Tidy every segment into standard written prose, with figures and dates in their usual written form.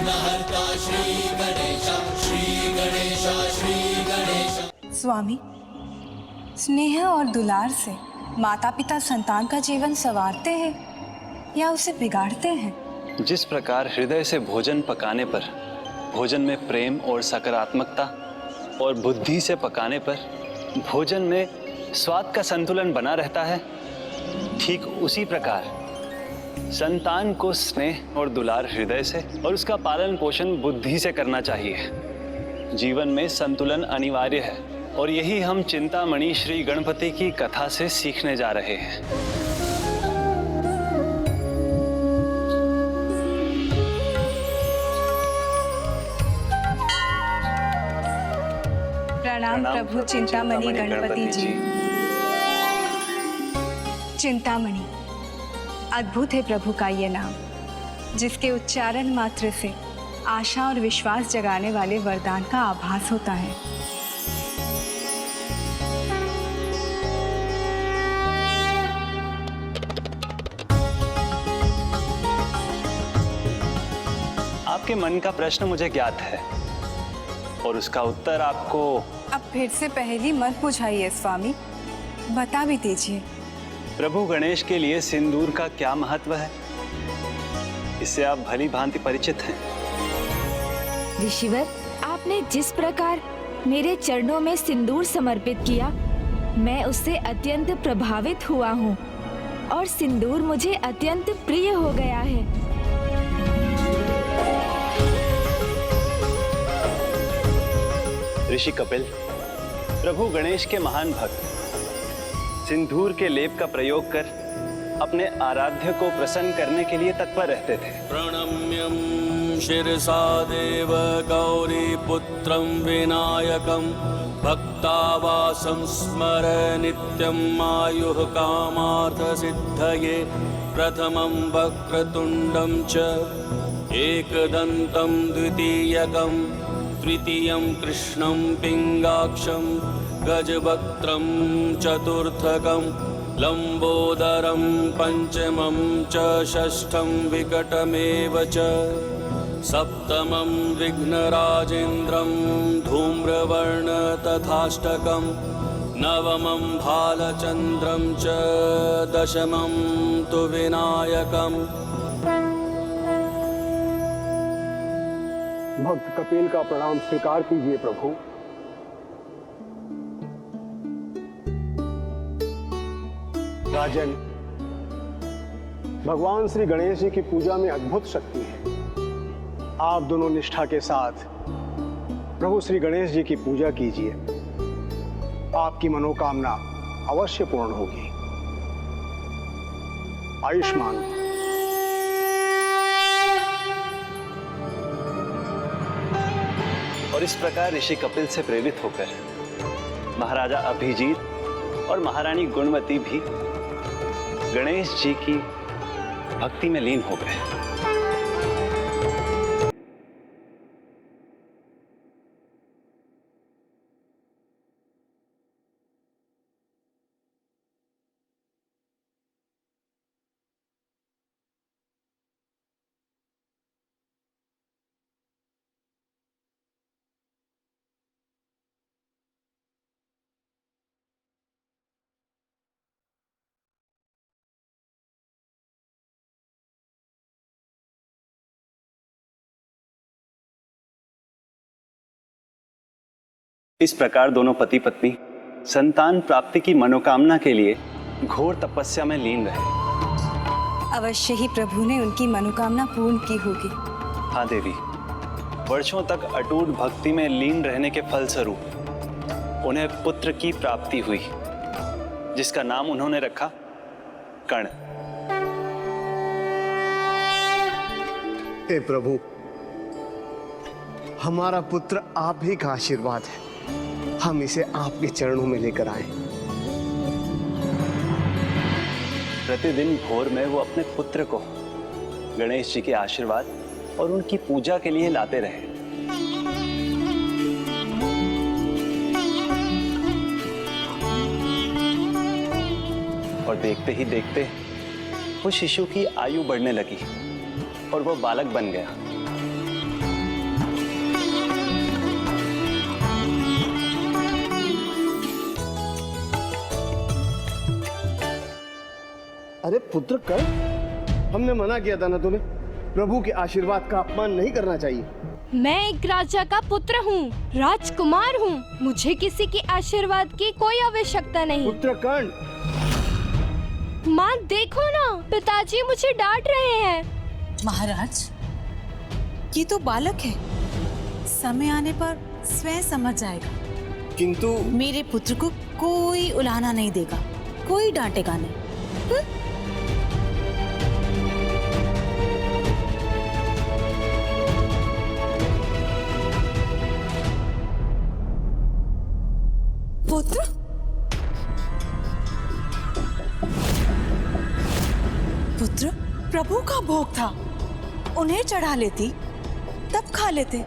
विघ्नहर्ता श्री गणेश, श्री गणेश, श्री गणेश। स्वामी, स्नेह और दुलार से माता पिता संतान का जीवन संवारते हैं या उसे बिगाड़ते हैं? जिस प्रकार हृदय से भोजन पकाने पर भोजन में प्रेम और सकारात्मकता, और बुद्धि से पकाने पर भोजन में स्वाद का संतुलन बना रहता है, ठीक उसी प्रकार संतान को स्नेह और दुलार हृदय से और उसका पालन पोषण बुद्धि से करना चाहिए। जीवन में संतुलन अनिवार्य है और यही हम चिंतामणि श्री गणपति की कथा से सीखने जा रहे हैं। प्रणाम प्रभु चिंतामणि गणपति जी। चिंतामणि, अद्भुत है प्रभु का ये नाम, जिसके उच्चारण मात्र से आशा और विश्वास जगाने वाले वरदान का आभास होता है। आपके मन का प्रश्न मुझे ज्ञात है और उसका उत्तर आपको। अब फिर से पहेली मत बुझाइए स्वामी, बता भी दीजिए। प्रभु गणेश के लिए सिंदूर का क्या महत्व है? इससे आप भली भांति परिचित हैं। ऋषिवर, आपने जिस प्रकार मेरे चरणों में सिंदूर समर्पित किया, मैं उससे अत्यंत प्रभावित हुआ हूँ और सिंदूर मुझे अत्यंत प्रिय हो गया है। ऋषि कपिल, प्रभु गणेश के महान भक्त सिंदूर के लेप का प्रयोग कर अपने आराध्य को प्रसन्न करने के लिए तत्पर रहते थे। प्रणम्यं शिरसा देव गौरी पुत्रं विनायकं, भक्तावासं स्मर नित्यं आयुः कामार्थ सिद्धये, प्रथमं वक्रतुण्डं च एकदन्तं द्वितीयकं, तृतीयं कृष्णं पिङ्गाक्षं, गजवक्त्रं चतुर्थकं, लंबोदरं पंचमं च, षष्ठं विकटमेव च, सप्तमं विघ्नराजेन्द्रं धूम्रवर्ण तथाष्टकं, नवमं भालचन्द्रं च, दशमं तु विनायकम्। भक्त कपिल का प्रणाम स्वीकार कीजिए प्रभु। राजन, भगवान श्री गणेश जी की पूजा में अद्भुत शक्ति है। आप दोनों निष्ठा के साथ प्रभु श्री गणेश जी की पूजा कीजिए, आपकी मनोकामना अवश्य पूर्ण होगी। आयुष्मान। और इस प्रकार ऋषि कपिल से प्रेरित होकर महाराजा अभिजीत और महारानी गुणवती भी गणेश जी की भक्ति में लीन हो गए। इस प्रकार दोनों पति पत्नी संतान प्राप्ति की मनोकामना के लिए घोर तपस्या में लीन रहे। अवश्य ही प्रभु ने उनकी मनोकामना पूर्ण की होगी। हाँ देवी, वर्षों तक अटूट भक्ति में लीन रहने के फलस्वरूप उन्हें पुत्र की प्राप्ति हुई, जिसका नाम उन्होंने रखा कर्ण। हे प्रभु, हमारा पुत्र आप ही का आशीर्वाद है, हम इसे आपके चरणों में लेकर आए। प्रतिदिन भोर में वो अपने पुत्र को गणेश जी के आशीर्वाद और उनकी पूजा के लिए लाते रहे। और देखते ही देखते वो शिशु की आयु बढ़ने लगी और वो बालक बन गया। अरे पुत्र कर, हमने मना किया था ना तुम्हें, प्रभु के आशीर्वाद का अपमान नहीं करना चाहिए। मैं एक राजा का पुत्र हूँ, राजकुमार हूँ। मुझे किसी के आशीर्वाद की कोई आवश्यकता नहीं। पुत्र कर्ण, माँ देखो ना, पिताजी मुझे डांट रहे हैं। महाराज, ये तो बालक है, समय आने पर स्वयं समझ जाएगा। किंतु मेरे पुत्र को कोई उलाहना नहीं देगा, कोई डांटेगा नहीं। पुत्र, पुत्र प्रभु का भोग था, उन्हें चढ़ा लेती तब खा लेते।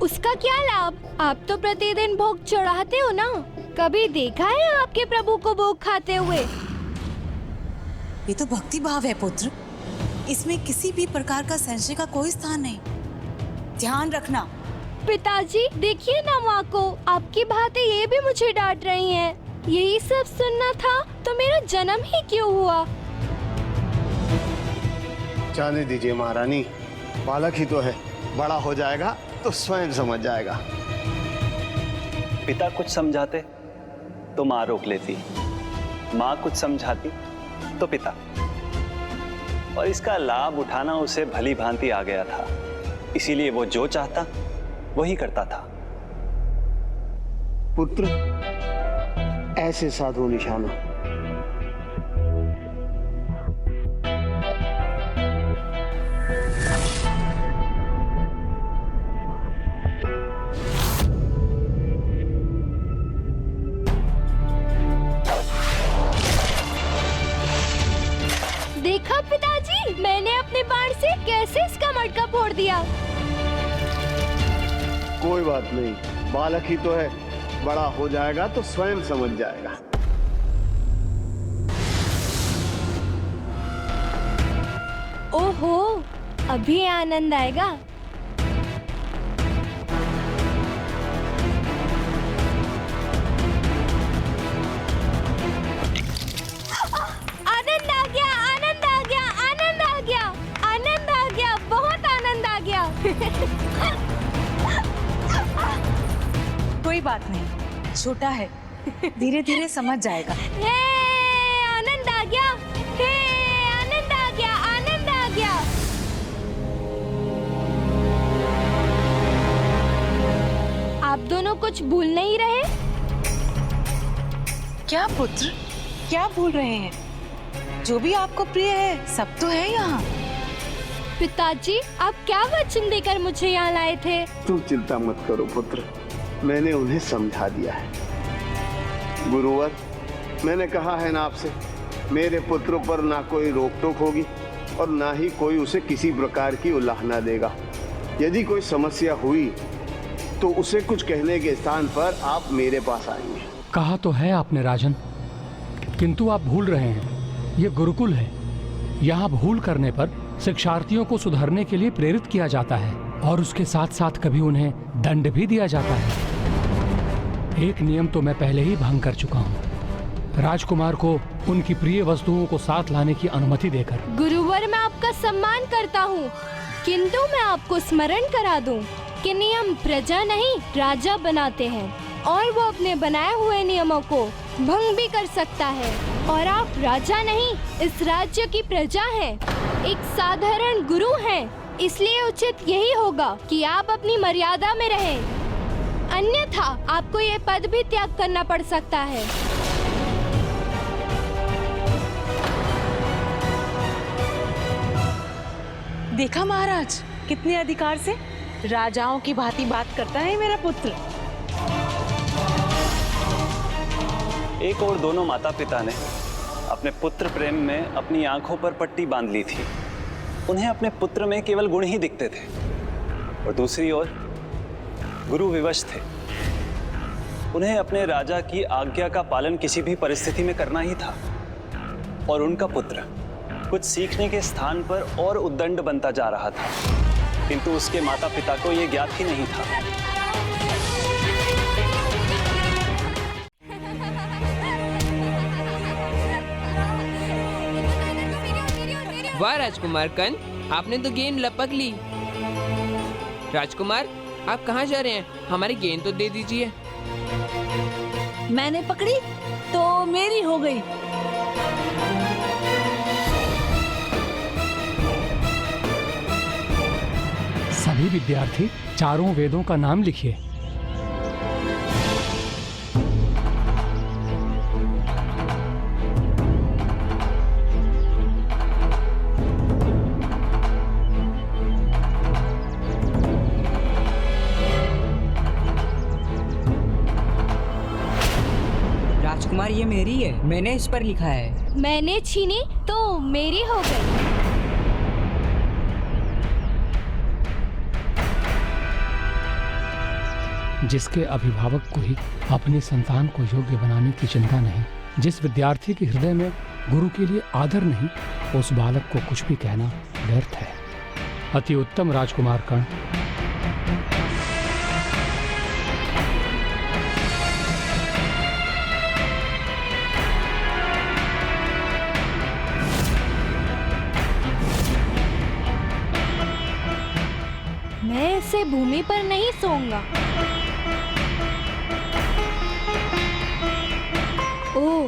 उसका क्या लाभ? आप तो प्रतिदिन भोग चढ़ाते हो ना। कभी देखा है आपके प्रभु को भोग खाते हुए? ये तो भक्ति भाव है पुत्र, इसमें किसी भी प्रकार का संशय का कोई स्थान नहीं। ध्यान रखना। पिताजी देखिए ना माँ को, आपकी बातें ये भी मुझे डांट रही हैं। यही सब सुनना था तो मेरा जन्म ही क्यों हुआ? जाने दीजिए महारानी, बालक ही तो है, बड़ा हो जाएगा तो स्वयं समझ जाएगा। पिता कुछ समझाते तो माँ रोक लेती, माँ कुछ समझाती तो पिता, और इसका लाभ उठाना उसे भली भांति आ गया था। इसीलिए वो जो चाहता वही करता था। पुत्र, ऐसे साधु निशाना देखा पिताजी, मैंने अपने बाण से कैसे इसका मटका फोड़ दिया। कोई बात नहीं, बालक ही तो है, बड़ा हो जाएगा तो स्वयं समझ जाएगा। ओहो, अभी आनंद आएगा। आनंद आ गया, आनंद आ गया, आनंद आ गया, आनंद आ गया, बहुत आनंद आ गया। कोई बात नहीं, छोटा है, धीरे धीरे समझ जाएगा। हे, आनंद आ गया, हे, आनंद आ गया, आनंद आ गया। आप दोनों कुछ भूल नहीं रहे? क्या पुत्र, क्या भूल रहे हैं? जो भी आपको प्रिय है सब तो है यहाँ। पिताजी, आप क्या वचन देकर मुझे यहाँ लाए थे? तुम चिंता मत करो पुत्र, मैंने उन्हें समझा दिया है। गुरुवर, मैंने कहा है ना आपसे, मेरे पुत्र पर ना कोई रोक टोक होगी और ना ही कोई उसे किसी प्रकार की उलाहना देगा। यदि कोई समस्या हुई तो उसे कुछ कहने के स्थान पर आप मेरे पास आएंगे। कहा तो है आपने राजन, किंतु आप भूल रहे हैं, ये गुरुकुल है। यहाँ भूल करने पर शिक्षार्थियों को सुधरने के लिए प्रेरित किया जाता है और उसके साथ साथ कभी उन्हें दंड भी दिया जाता है। एक नियम तो मैं पहले ही भंग कर चुका हूँ, राजकुमार को उनकी प्रिय वस्तुओं को साथ लाने की अनुमति देकर। गुरुवर, मैं आपका सम्मान करता हूँ, किंतु मैं आपको स्मरण करा दूं कि नियम प्रजा नहीं राजा बनाते हैं और वो अपने बनाए हुए नियमों को भंग भी कर सकता है। और आप राजा नहीं, इस राज्य की प्रजा हैं, एक साधारण गुरु हैं। इसलिए उचित यही होगा कि आप अपनी मर्यादा में रहें, अन्यथा आपको ये पद भी त्याग करना पड़ सकता है। देखा महाराज, कितने अधिकार से राजाओं की भांति बात करता है मेरा पुत्र। एक और दोनों माता पिता ने अपने पुत्र प्रेम में अपनी आंखों पर पट्टी बांध ली थी। उन्हें अपने पुत्र में केवल गुण ही दिखते थे, और दूसरी ओर गुरु विवश थे। उन्हें अपने राजा की आज्ञा का पालन किसी भी परिस्थिति में करना ही था, और उनका पुत्र कुछ सीखने के स्थान पर और उद्दंड बनता जा रहा था, किंतु उसके माता पिता को यह ज्ञात ही नहीं था। वाह राजकुमार कर्ण, आपने तो गेंद लपक ली। राजकुमार, आप कहाँ जा रहे हैं? हमारी गेंद तो दे दीजिए। मैंने पकड़ी तो मेरी हो गई। सभी विद्यार्थी चारों वेदों का नाम लिखिए। राजकुमार, ये मेरी है, मैंने इस पर लिखा है। मैंने छीनी तो मेरी हो गई। जिसके अभिभावक को ही अपनी संतान को योग्य बनाने की चिंता नहीं, जिस विद्यार्थी के हृदय में गुरु के लिए आदर नहीं, उस बालक को कुछ भी कहना व्यर्थ है। अति उत्तम राजकुमार कर्ण। मैं इसे भूमि पर नहीं सोऊंगा। ओह,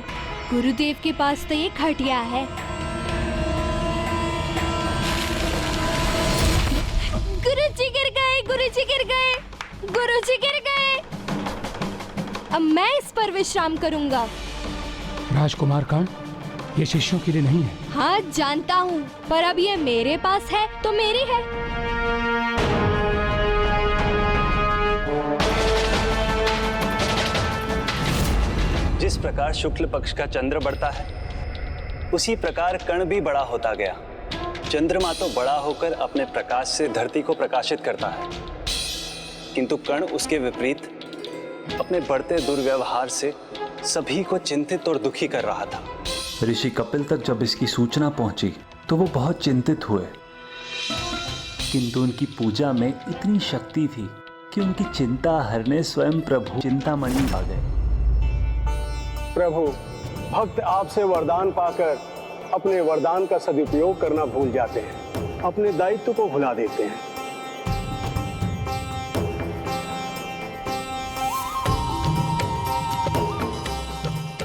गुरुदेव के पास तो ये खटिया है। गुरुजी गिर गए, गुरुजी गिर गए, गुरुजी गिर गए। अब मैं इस पर विश्राम करूंगा। राजकुमार कर्ण, ये शिष्यों के लिए नहीं है। हाँ जानता हूँ, पर अब ये मेरे पास है तो मेरी है। जिस प्रकार शुक्ल पक्ष का चंद्र बढ़ता है, उसी प्रकार कर्ण भी बड़ा होता गया। चंद्रमा तो बड़ा होकर अपने प्रकाश से धरती को प्रकाशित करता है, किंतु कर्ण उसके विपरीत अपने बढ़ते दुर्व्यवहार से सभी को चिंतित और दुखी कर रहा था। ऋषि कपिल तक जब इसकी सूचना पहुंची तो वो बहुत चिंतित हुए, किंतु उनकी पूजा में इतनी शक्ति थी कि उनकी चिंता हरने स्वयं प्रभु चिंतामणि आ गए। प्रभु, भक्त आपसे वरदान पाकर अपने वरदान का सदुपयोग करना भूल जाते हैं, अपने दायित्व को भुला देते हैं।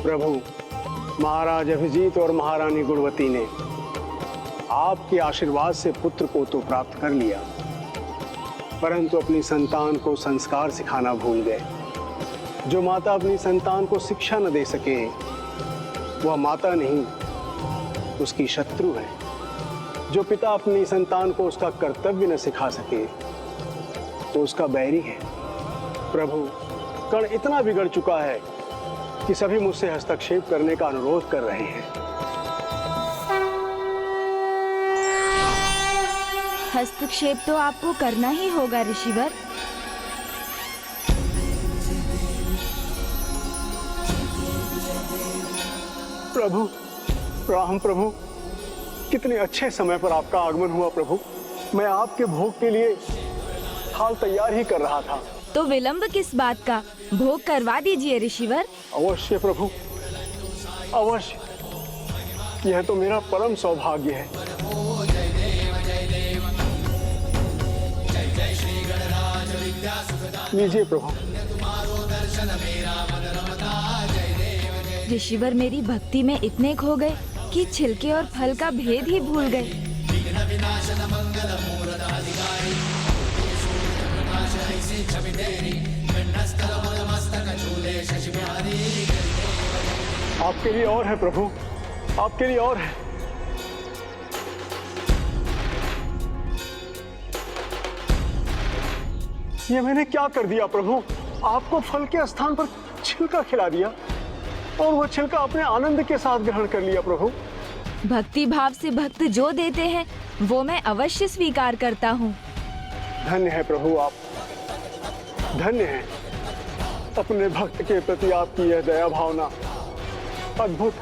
प्रभु, महाराज अभिजीत और महारानी गुणवती ने आपके आशीर्वाद से पुत्र को तो प्राप्त कर लिया, परंतु अपनी संतान को संस्कार सिखाना भूल गए। जो माता अपनी संतान को शिक्षा न दे सके, वह माता नहीं, उसकी शत्रु है। जो पिता अपनी संतान को उसका कर्तव्य न सिखा सके, तो उसका बैरी है। प्रभु, कर्ण इतना बिगड़ चुका है कि सभी मुझसे हस्तक्षेप करने का अनुरोध कर रहे हैं। हस्तक्षेप तो आपको करना ही होगा ऋषिवर। प्रभु, राम प्रभु, कितने अच्छे समय पर आपका आगमन हुआ प्रभु। मैं आपके भोग के लिए हाल तैयार ही कर रहा था। तो विलंब किस बात का, भोग करवा दीजिए ऋषिवर। अवश्य प्रभु, अवश्य। यह तो मेरा परम सौभाग्य है। लीजिए प्रभु। ऋषिवर मेरी भक्ति में इतने खो गए कि छिलके और फल का भेद ही भूल गए। आपके लिए और है प्रभु, आपके लिए और है। ये मैंने क्या कर दिया प्रभु? आपको फल के स्थान पर छिलका खिला दिया और वो छिलका अपने आनंद के साथ ग्रहण कर लिया प्रभु। भक्ति भाव से भक्त जो देते हैं वो मैं अवश्य स्वीकार करता हूँ। धन्य है प्रभु आप, धन्य है। अपने भक्त के प्रति आपकी यह दया भावना अद्भुत,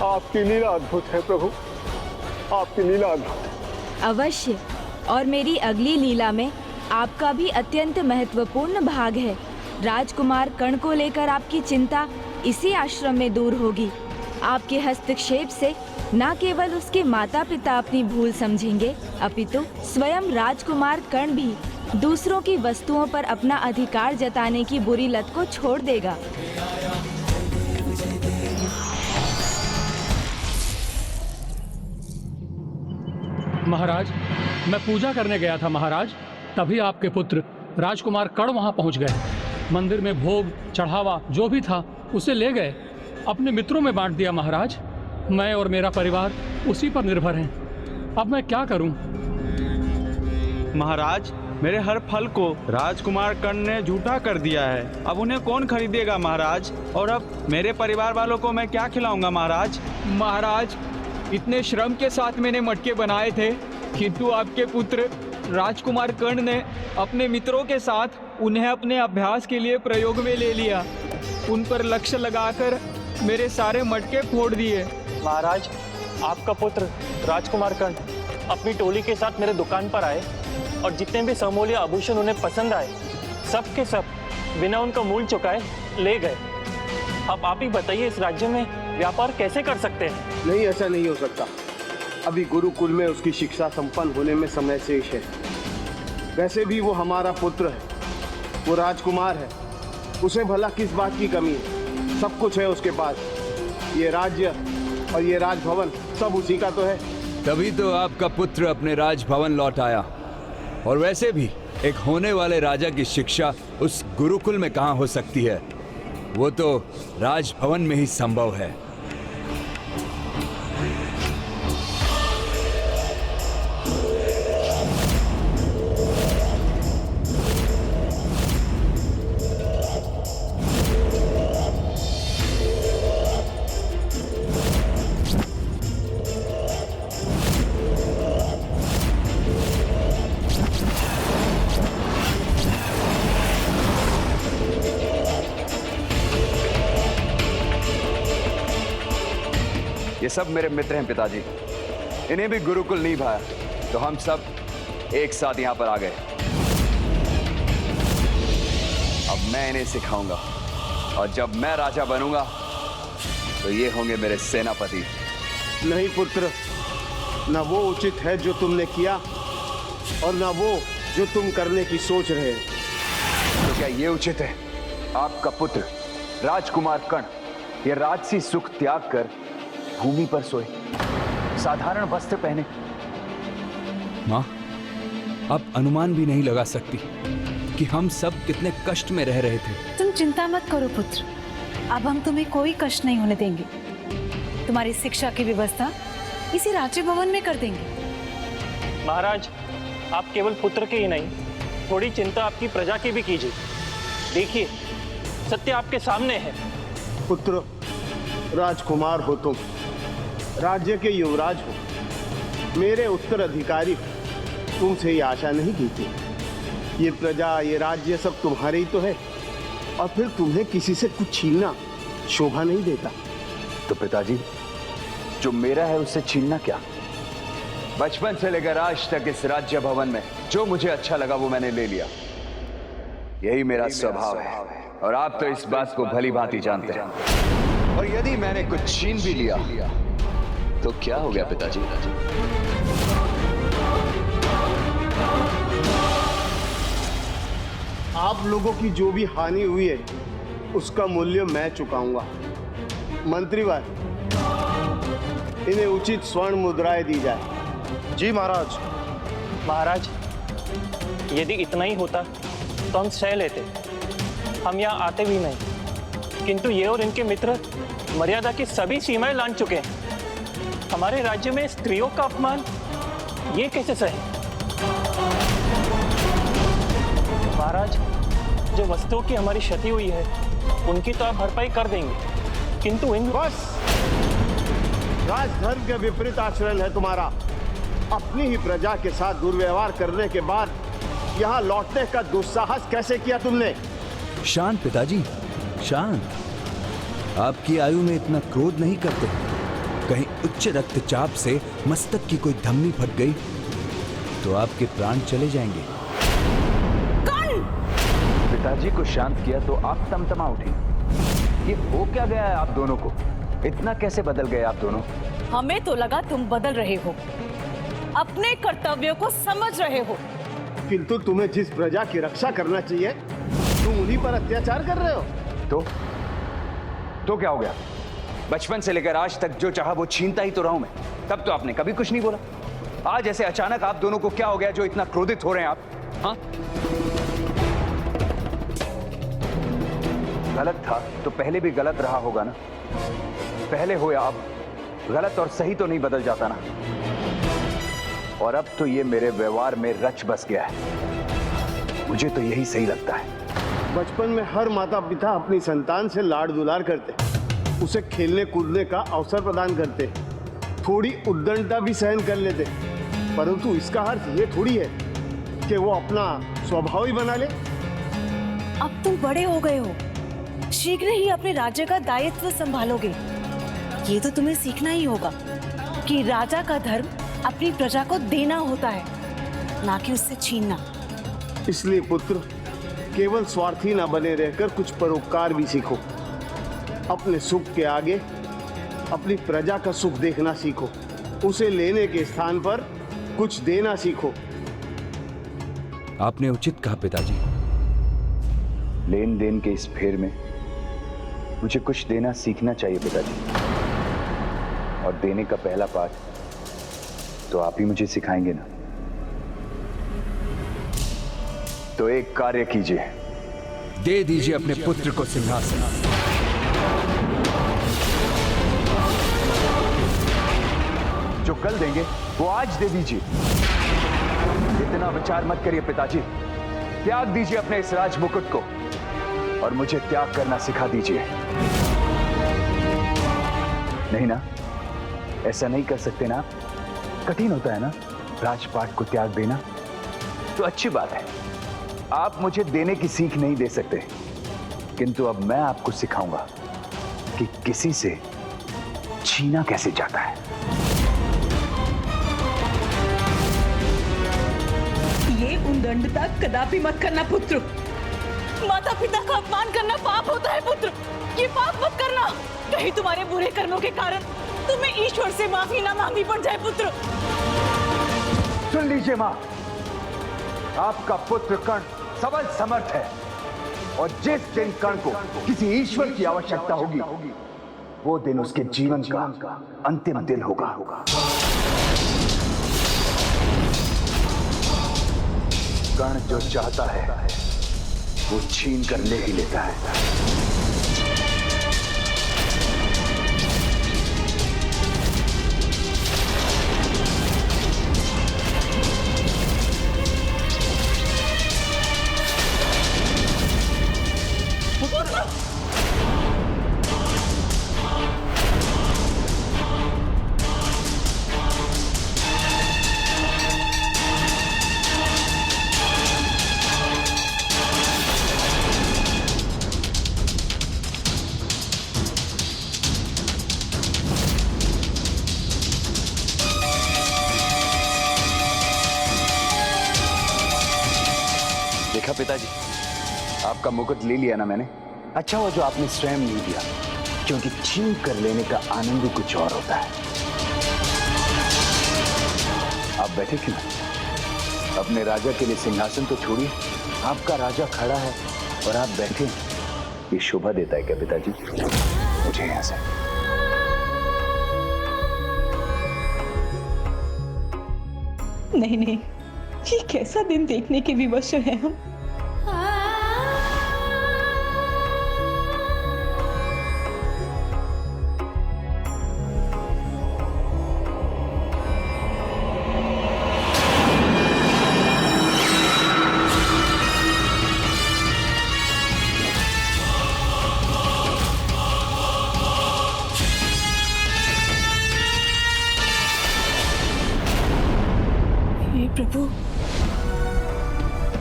आपकी लीला अद्भुत है प्रभु, आपकी लीला अद्भुत। अवश्य, और मेरी अगली लीला में आपका भी अत्यंत महत्वपूर्ण भाग है। राजकुमार कर्ण को लेकर आपकी चिंता इसी आश्रम में दूर होगी। आपके हस्तक्षेप से न केवल उसके माता पिता अपनी भूल समझेंगे, अपितु स्वयं राजकुमार कर्ण भी दूसरों की वस्तुओं पर अपना अधिकार जताने की बुरी लत को छोड़ देगा। महाराज, मैं पूजा करने गया था महाराज, तभी आपके पुत्र राजकुमार कर्ण वहां पहुंच गए। मंदिर में भोग चढ़ावा जो भी था उसे ले गए, अपने मित्रों में बांट दिया महाराज। मैं और मेरा परिवार उसी पर निर्भर हैं। अब मैं क्या करूं? महाराज, मेरे हर फल को राजकुमार कर्ण ने झूठा कर दिया है। अब उन्हें कौन खरीदेगा महाराज? और अब मेरे परिवार वालों को मैं क्या खिलाऊंगा महाराज? महाराज, इतने श्रम के साथ मैंने मटके बनाए थे, किंतु आपके पुत्र राजकुमार कर्ण ने अपने मित्रों के साथ उन्हें अपने अभ्यास के लिए प्रयोग में ले लिया। उन पर लक्ष्य लगाकर मेरे सारे मटके फोड़ दिए। महाराज, आपका पुत्र राजकुमार कर्ण अपनी टोली के साथ मेरे दुकान पर आए और जितने भी समूल्य आभूषण उन्हें पसंद आए, सब के सब बिना उनका मूल्य चुकाए ले गए। अब आप ही बताइए, इस राज्य में व्यापार कैसे कर सकते हैं? नहीं, ऐसा नहीं हो सकता। अभी गुरुकुल में उसकी शिक्षा संपन्न होने में समय शेष है। वैसे भी वो हमारा पुत्र है, वो राजकुमार है, उसे भला किस बात की कमी है? सब कुछ है उसके पास। ये राज्य और ये राजभवन सब उसी का तो है। तभी तो आपका पुत्र अपने राजभवन लौट आया। और वैसे भी एक होने वाले राजा की शिक्षा उस गुरुकुल में कहाँ हो सकती है? वो तो राजभवन में ही संभव है। ये सब मेरे मित्र हैं पिताजी। इन्हें भी गुरुकुल नहीं भाया तो हम सब एक साथ यहाँ पर आ गए। अब मैं इन्हें सिखाऊंगा और जब मैं राजा बनूंगा तो ये होंगे मेरे सेनापति। नहीं पुत्र, न वो उचित है जो तुमने किया और न वो जो तुम करने की सोच रहे हो। तो क्या ये उचित है? आपका पुत्र राजकुमार कर्ण ये राजसी सुख त्याग कर भूमि पर सोए, साधारण वस्त्र पहने। माँ, अब अनुमान भी नहीं लगा सकती कि हम सब कितने कष्ट में रह रहे थे। तुम चिंता मत करो पुत्र, अब हम तुम्हें कोई कष्ट नहीं होने देंगे। तुम्हारी शिक्षा की व्यवस्था इसी राज्य भवन में कर देंगे। महाराज, आप केवल पुत्र के ही नहीं, थोड़ी चिंता आपकी प्रजा की भी कीजिए। देखिए, सत्य आपके सामने है। पुत्र, राजकुमार हो तुम, राज्य के युवराज हो, मेरे उत्तराधिकारी हो, तुमसे ये आशा नहीं की थी। ये प्रजा, ये राज्य सब तुम्हारे ही तो है, और फिर तुम्हें किसी से कुछ छीनना शोभा नहीं देता। तो पिताजी, जो मेरा है उससे छीनना क्या? बचपन से लेकर आज तक इस राज्य भवन में जो मुझे अच्छा लगा वो मैंने ले लिया। यही मेरा स्वभाव है और आप तो इस बात को भली भांति जानते हैं। और यदि मैंने कुछ छीन भी लिया तो क्या हो गया पिताजी? आप लोगों की जो भी हानि हुई है उसका मूल्य मैं चुकाऊंगा। मंत्रीवर, इन्हें उचित स्वर्ण मुद्राएं दी जाए। जी महाराज। महाराज, यदि इतना ही होता तो हम सह लेते, हम यहाँ आते भी नहीं। किंतु ये और इनके मित्र मर्यादा की सभी सीमाएं लांघ चुके हैं। हमारे राज्य में स्त्रियों का अपमान ये कैसे सहे? महाराज, जो वस्तुओं की हमारी क्षति हुई है उनकी तो आप भरपाई कर देंगे, किंतु इन बस, राजधर्म के विपरीत आचरण है तुम्हारा। अपनी ही प्रजा के साथ दुर्व्यवहार करने के बाद यहाँ लौटने का दुस्साहस कैसे किया तुमने? शांत पिताजी, शांत। आपकी आयु में इतना क्रोध नहीं करते। कहीं उच्च रक्तचाप से मस्तक की कोई धमनी फट गई तो आपके प्राण चले जाएंगे। पिताजी को शांत किया तो आप तमतमा उठी। ये हो क्या गया है आप दोनों को? इतना कैसे बदल गए आप दोनों? हमें तो लगा तुम बदल रहे हो, अपने कर्तव्यों को समझ रहे हो। किंतु तुम्हें जिस प्रजा की रक्षा करना चाहिए तुम उन्हीं पर अत्याचार कर रहे हो। तो क्या हो गया? बचपन से लेकर आज तक जो चाहा वो छीनता ही तो रहा हूं मैं। तब तो आपने कभी कुछ नहीं बोला। आज ऐसे अचानक आप दोनों को क्या हो गया जो इतना क्रोधित हो रहे हैं आप? हाँ, गलत था तो पहले भी गलत रहा होगा ना। पहले हो या अब, गलत और सही तो नहीं बदल जाता ना। और अब तो ये मेरे व्यवहार में रच बस गया है। मुझे तो यही सही लगता है। बचपन में हर माता पिता अपनी संतान से लाड दुलार करते, उसे खेलने कूदने का अवसर प्रदान करते, थोड़ी उद्दंडता भी सहन कर लेते, परंतु इसका अर्थ ये थोड़ी है कि वो अपना स्वभाव ही बना ले। अब तुम बड़े हो गए हो, शीघ्र ही अपने राज्य का दायित्व संभालोगे। ये तो तुम्हें सीखना ही होगा कि राजा का धर्म अपनी प्रजा को देना होता है, ना कि उससे छीनना। इसलिए पुत्र, केवल स्वार्थी ना बने रहकर कुछ परोपकार भी सीखो। अपने सुख के आगे अपनी प्रजा का सुख देखना सीखो। उसे लेने के स्थान पर कुछ देना सीखो। आपने उचित कहा पिताजी। लेन देन के इस फेर में मुझे कुछ देना सीखना चाहिए पिताजी। और देने का पहला पाठ तो आप ही मुझे सिखाएंगे ना। तो एक कार्य कीजिए, दे दीजिए अपने पुत्र को सिंहासन। जो कल देंगे वो आज दे दीजिए। इतना विचार मत करिए पिताजी। त्याग दीजिए अपने इस राज मुकुट को और मुझे त्याग करना सिखा दीजिए। नहीं ना, ऐसा नहीं कर सकते ना? कठिन होता है ना राजपाट को त्याग देना। तो अच्छी बात है, आप मुझे देने की सीख नहीं दे सकते, किंतु अब मैं आपको सिखाऊंगा कि किसी से छीना कैसे जाता है। ये उद्दंडता कदापि मत करना पुत्र। माता पिता का अपमान करना पाप होता है पुत्र। ये पाप मत करना। कहीं तुम्हारे बुरे कर्मों के कारण तुम्हें ईश्वर से माफी ना मांगनी पड़ जाए पुत्र। सुन लीजिए मां, आपका पुत्र कर्ण सबल समर्थ है और जिस दिन कर्ण को किसी ईश्वर की आवश्यकता होगी वो दिन उसके जीवन का अंतिम दिन होगा। कर्ण जो चाहता है वो छीन कर ले ही लेता है। देखा पिताजी, आपका मुकुट ले लिया ना मैंने। अच्छा हुआ जो आपने स्वयं नहीं दिया, क्योंकि छीन कर लेने का आनंद ही कुछ और होता है। आप बैठे क्यों? अपने राजा के लिए सिंहासन तो छोड़िए, आपका राजा खड़ा है और आप बैठे। ये शोभा देता है क्या पिताजी? मुझे यहां से नहीं नहीं, ये कैसा दिन देखने के विवश हैं हम। प्रभु,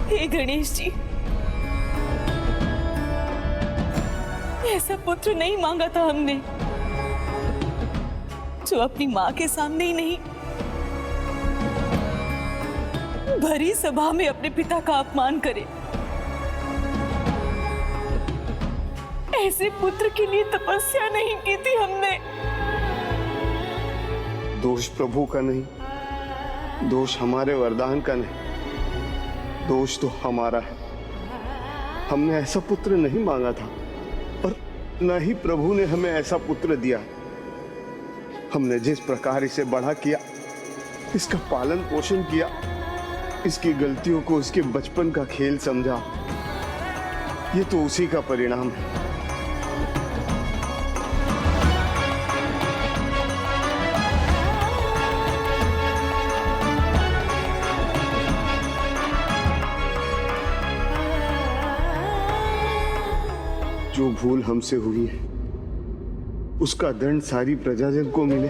हे गणेश जी, ऐसा पुत्र नहीं मांगा था हमने जो अपनी मां के सामने ही नहीं, भरी सभा में अपने पिता का अपमान करे। ऐसे पुत्र के लिए तपस्या नहीं की थी हमने। दोष प्रभु का नहीं, दोष हमारे वरदान का नहीं, दोष तो हमारा है। हमने ऐसा पुत्र नहीं मांगा था और न ही प्रभु ने हमें ऐसा पुत्र दिया। हमने जिस प्रकार इसे बड़ा किया, इसका पालन पोषण किया, इसकी गलतियों को इसके बचपन का खेल समझा, ये तो उसी का परिणाम है। जो भूल हमसे हुई है उसका दंड सारी प्रजाजन को मिले,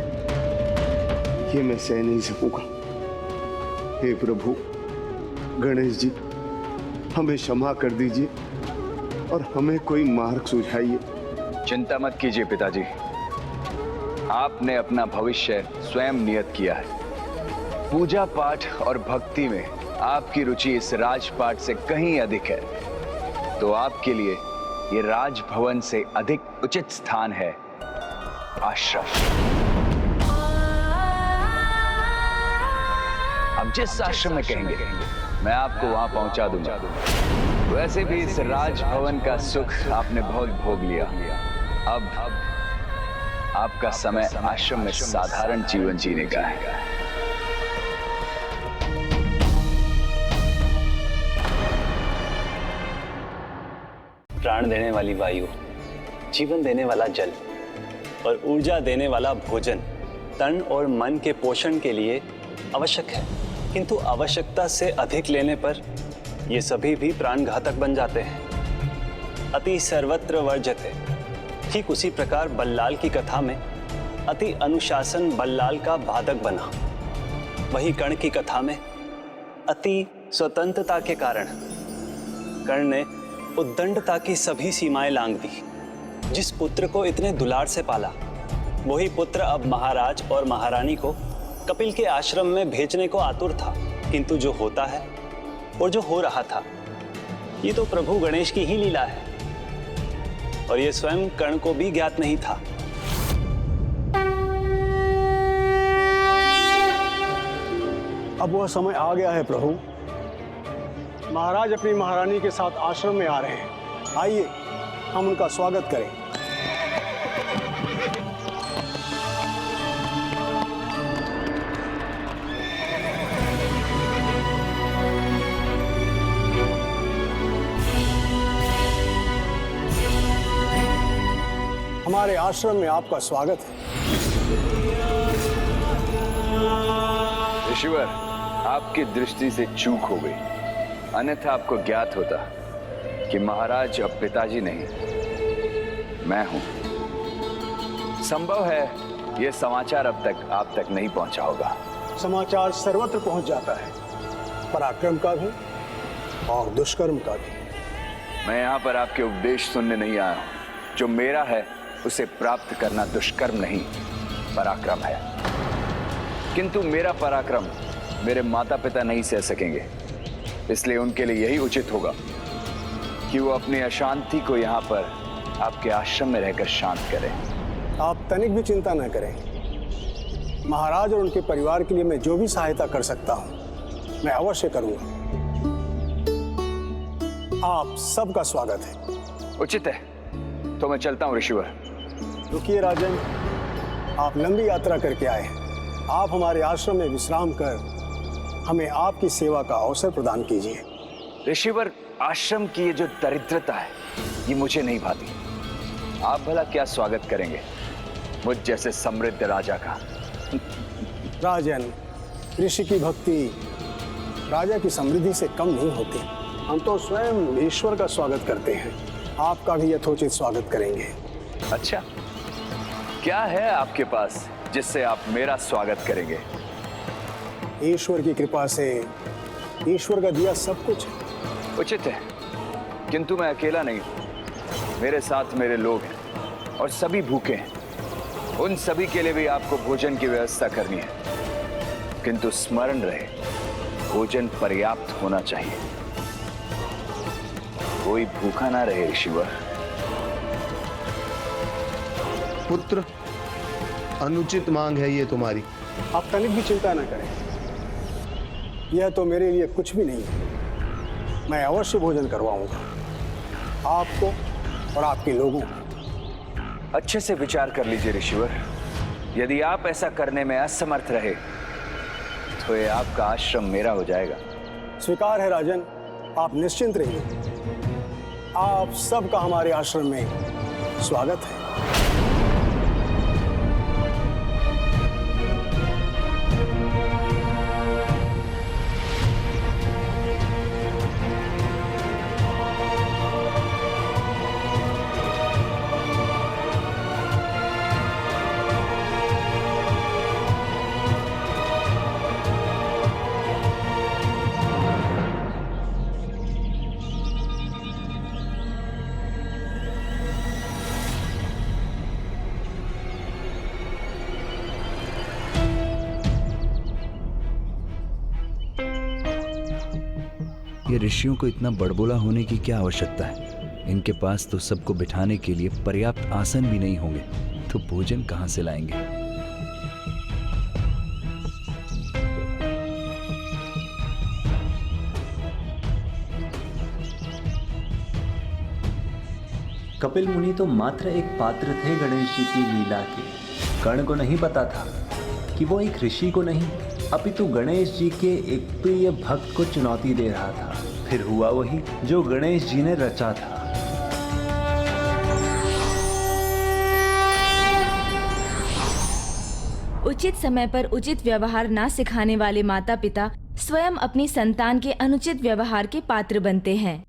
ये मैं सह नहीं सकूंगा। हे प्रभु गणेश जी, हमें क्षमा कर दीजिए और हमें कोई मार्ग सुझाइए। चिंता मत कीजिए पिताजी, आपने अपना भविष्य स्वयं नियत किया है। पूजा पाठ और भक्ति में आपकी रुचि इस राजपाट से कहीं अधिक है, तो आपके लिए ये राजभवन से अधिक उचित स्थान है आश्रम। अब जिस आश्रम में कहेंगे मैं आपको वहां पहुंचा दूंगा। वैसे भी इस राजभवन का सुख आपने बहुत भोग लिया। अब आपका समय आश्रम में साधारण जीवन जीने का है। प्राण देने वाली वायु, जीवन देने वाला जल और ऊर्जा देने वाला भोजन तन और मन के पोषण के लिए आवश्यक है, किंतु आवश्यकता से अधिक लेने पर ये सभी भी प्राणघातक बन जाते हैं। अति सर्वत्र वर्जते। ठीक उसी प्रकार बल्लाल की कथा में अति अनुशासन बल्लाल का बाधक बना। वही कर्ण की कथा में अति स्वतंत्रता के कारण कर्ण ने उद्दंडता की सभी सीमाएं लांघ दी। जिस पुत्र को इतने दुलार से पाला, वही पुत्र अब महाराज और महारानी को कपिल के आश्रम में भेजने को आतुर था, किंतु जो होता है और जो हो रहा था, ये तो प्रभु गणेश की ही लीला है और ये स्वयं कर्ण को भी ज्ञात नहीं था। अब वह समय आ गया है प्रभु। महाराज अपनी महारानी के साथ आश्रम में आ रहे हैं। आइए हम उनका स्वागत करें। हमारे आश्रम में आपका स्वागत है। ऋषिवर, आपकी दृष्टि से चूक हो गई, अन्यथा आपको ज्ञात होता कि महाराज अब पिताजी नहीं, मैं हूं। संभव है यह समाचार अब तक आप तक नहीं पहुंचा होगा। समाचार सर्वत्र पहुंच जाता है, पराक्रम का भी और दुष्कर्म का भी। मैं यहाँ पर आपके उपदेश सुनने नहीं आया हूँ। जो मेरा है उसे प्राप्त करना दुष्कर्म नहीं, पराक्रम है। किंतु मेरा पराक्रम मेरे माता पिता नहीं सह सकेंगे, इसलिए उनके लिए यही उचित होगा कि वो अपनी अशांति को यहाँ पर आपके आश्रम में रहकर शांत करें। आप तनिक भी चिंता न करें। महाराज और उनके परिवार के लिए मैं जो भी सहायता कर सकता हूँ मैं अवश्य करूंगा। आप सबका स्वागत है। उचित है, तो मैं चलता हूँ ऋषिवर। रुकिए राजन, आप लंबी यात्रा करके आए हैं। आप हमारे आश्रम में विश्राम कर हमें आपकी सेवा का अवसर प्रदान कीजिए। ऋषिवर, आश्रम की ये जो दरिद्रता है ये मुझे नहीं भाती। आप भला क्या स्वागत करेंगे मुझ जैसे समृद्ध राजा का? राजन, ऋषि की भक्ति राजा की समृद्धि से कम नहीं होती। हम तो स्वयं ईश्वर का स्वागत करते हैं, आपका भी यथोचित स्वागत करेंगे। अच्छा, क्या है आपके पास जिससे आप मेरा स्वागत करेंगे? ईश्वर की कृपा से ईश्वर का दिया सब कुछ है। उचित है, किंतु मैं अकेला नहीं हूं। मेरे साथ मेरे लोग हैं और सभी भूखे हैं। उन सभी के लिए भी आपको भोजन की व्यवस्था करनी है, किंतु स्मरण रहे भोजन पर्याप्त होना चाहिए। कोई भूखा ना रहे ऋषिवर। पुत्र, अनुचित मांग है ये तुम्हारी। आप तनिक भी चिंता न करें, यह तो मेरे लिए कुछ भी नहीं है। मैं अवश्य भोजन करवाऊंगा आपको और आपके लोगों को। अच्छे से विचार कर लीजिए ऋषिवर। यदि आप ऐसा करने में असमर्थ रहे तो ये आपका आश्रम मेरा हो जाएगा। स्वीकार है राजन, आप निश्चिंत रहिए। आप सबका हमारे आश्रम में स्वागत है। ये ऋषियों को इतना बड़बोला होने की क्या आवश्यकता है? इनके पास तो सबको बिठाने के लिए पर्याप्त आसन भी नहीं होंगे, तो भोजन कहां से लाएंगे? कपिल मुनि तो मात्र एक पात्र थे गणेश जी की लीला के। कर्ण को नहीं पता था कि वो एक ऋषि को नहीं अपितु गणेश जी के एक प्रिय भक्त को चुनौती दे रहा था। फिर हुआ वही जो गणेश जी ने रचा था। उचित समय पर उचित व्यवहार ना सिखाने वाले माता पिता स्वयं अपनी संतान के अनुचित व्यवहार के पात्र बनते हैं।